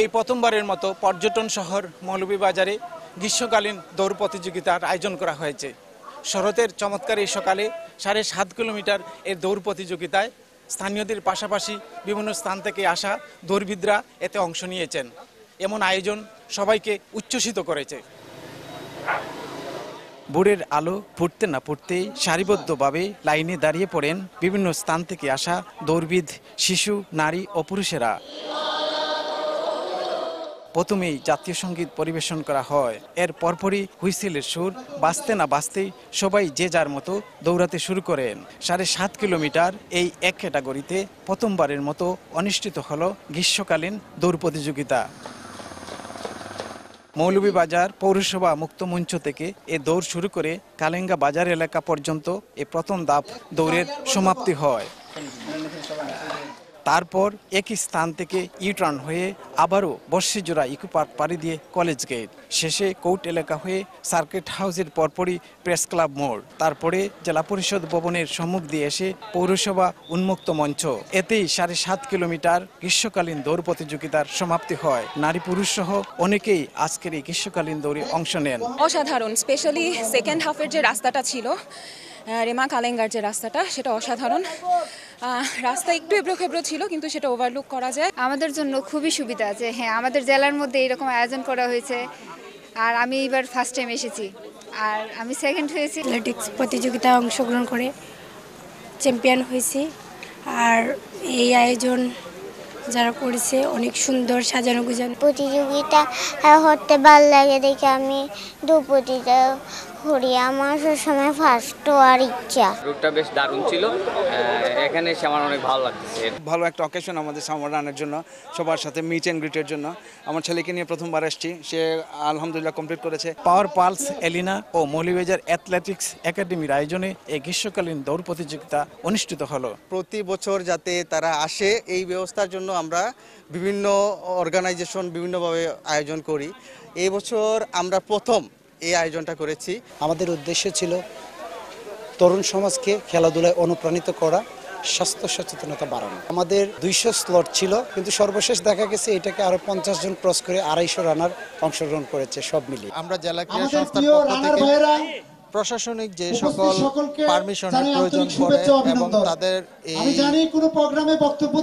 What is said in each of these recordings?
এই প্রথমবারের মতো পর্যটন শহর মৌলভীবাজারে গ্রীষ্মকালীন দৌড় প্রতিযোগিতার আয়োজন করা হয়েছে। শরতের চমৎকার এই সকালে 7.5 কিলোমিটার এর দৌড় প্রতিযোগিতায় স্থানীয়দের পাশাপাশি বিভিন্ন স্থান থেকে আসা দৌড়বিদরা এতে অংশ নিয়েছেন। এমন আয়োজন সবাইকে উচ্ছ্বসিত করেছে। ভোরের আলো ফুটতে না ফুটতেই সারিবদ্ধভাবে লাইনে দাঁড়িয়ে পড়েন বিভিন্ন স্থান থেকে আসা দৌড়বিদ, শিশু, নারী ও পুরুষেরা। প্রথমেই জাতীয় সঙ্গীত পরিবেশন করা হয়। এর পরপরই হুইসেলের সুর বাজতে না বাজতেই সবাই যে যার মতো দৌড়াতে শুরু করেন। 7.5 কিলোমিটার এই এক ক্যাটাগরিতে প্রথমবারের মতো অনুষ্ঠিত হলো গ্রীষ্মকালীন দৌড় প্রতিযোগিতা। মৌলভীবাজার পৌরসভা মুক্ত মঞ্চ থেকে এ দৌড় শুরু করে কালেঙ্গা বাজার এলাকা পর্যন্ত এ প্রথম ধাপ দৌড়ের সমাপ্তি হয়। তারপর একই স্থান থেকে ইউটার্ন হয়ে আবারও বর্ষিজোড়া ইকো পার্ক পাড়ি দিয়ে কলেজ গেট, শেষে কোর্ট এলাকা হয়ে সার্কিট হাউসের পরপরই প্রেস ক্লাব মোড়, তারপরে জেলা পরিষদ ভবনের সম্মুখ দিয়ে এসে পৌরসভা উন্মুক্ত মঞ্চ। এতেই 7.5 কিলোমিটার গ্রীষ্মকালীন দৌড় প্রতিযোগিতার সমাপ্তি হয়। নারী পুরুষ সহ অনেকেই আজকের এই গ্রীষ্মকালীন দৌড়ে অংশ নেন। অসাধারণ, স্পেশালি সেকেন্ড হাফের যে রাস্তাটা ছিল, রেমা কালেঙ্গার যে রাস্তাটা, সেটা অসাধারণ। রাস্তা একটু এবড়ো ছিল, কিন্তু সেটা ওভারলুক করা যায়। আমাদের জন্য খুবই সুবিধা আছে। হ্যাঁ, আমাদের জেলার মধ্যে এরকম আয়োজন করা হয়েছে। আর আমি এবার ফার্স্ট টাইম এসেছি, আর আমি সেকেন্ড হয়েছি। অ্যাথলেটিক্স প্রতিযোগিতায় অংশগ্রহণ করে চ্যাম্পিয়ন হয়েছি। আর এই আয়োজন যারা করেছে অনেক সুন্দর সাজানো গুজানো। প্রতিযোগিতা হতে ভালো লাগে দেখে আমি প্রতিযোগিতা করি। আমার সবসময় ফার্স্ট হওয়ার ইচ্ছা। রুটটা বেশ দারুণ ছিল, এখানে এসে আমার অনেক ভালো লাগছে। ভালো একটা অকেশন আমাদের সামার রানের জন্য, সবার সাথে মিট অ্যান্ড গ্রিটের জন্য। আমার ছেলেকে নিয়ে প্রথমবার এসেছি, সে আলহামদুলিল্লাহ কমপ্লিট করেছে। পাওয়ার পালস এলিনা ও মৌলভীবাজার অ্যাথলেটিক্স একাডেমির আয়োজনে এই গ্রীষ্মকালীন দৌড় প্রতিযোগিতা অনুষ্ঠিত হলো। প্রতি বছর যাতে তারা আসে এই ব্যবস্থার জন্য আমরা বিভিন্ন অর্গানাইজেশন বিভিন্নভাবে আয়োজন করি। এই বছর আমরা প্রথম এই আয়োজনটা করেছি। আমাদের উদ্দেশ্য ছিল তরুণ সমাজকে খেলাধুলায় অনুপ্রাণিত করা, স্বাস্থ্য সচেতনতা বাড়ানো। আমাদের 200 স্লট ছিল, কিন্তু সর্বশেষ দেখা গেছে এটাকে আরো 50 জন ক্রস করে 250 রানার অংশগ্রহণ করেছে সব মিলিয়ে। আমরা জেলা ক্রীড়া সংস্থার পক্ষ থেকে প্রশাসনিক যে সকল পারমিশনের প্রয়োজন পড়ে এবং তাদের এই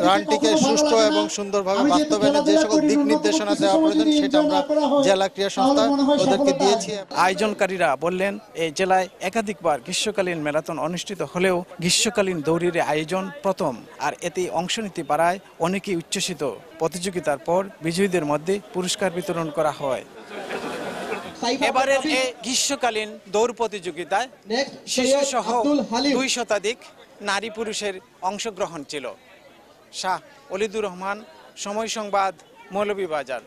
রানটিকে সুষ্ঠু এবং সুন্দরভাবে বাস্তবায়নে যে সকল দিক নির্দেশনা দেওয়া প্রয়োজন সেটা আমরা জেলা ক্রীড়া সংস্থা ওদেরকে দিয়েছি। আয়োজনকারীরা বললেন, এই জেলায় একাধিকবার গ্রীষ্মকালীন ম্যারাথন অনুষ্ঠিত হলেও গ্রীষ্মকালীন দৌড়ের আয়োজন প্রথম, আর এতে অংশ নিতে পারায় অনেকেই উচ্ছ্বসিত। প্রতিযোগিতার পর বিজয়ীদের মধ্যে পুরস্কার বিতরণ করা হয়। এবারের এই গ্রীষ্মকালীন দৌড় প্রতিযোগিতায় শিশু সহ 2 শতাধিক নারী পুরুষের অংশগ্রহণ ছিল। শাহ অলিদুর রহমান, সময় সংবাদ, মৌলভীবাজার।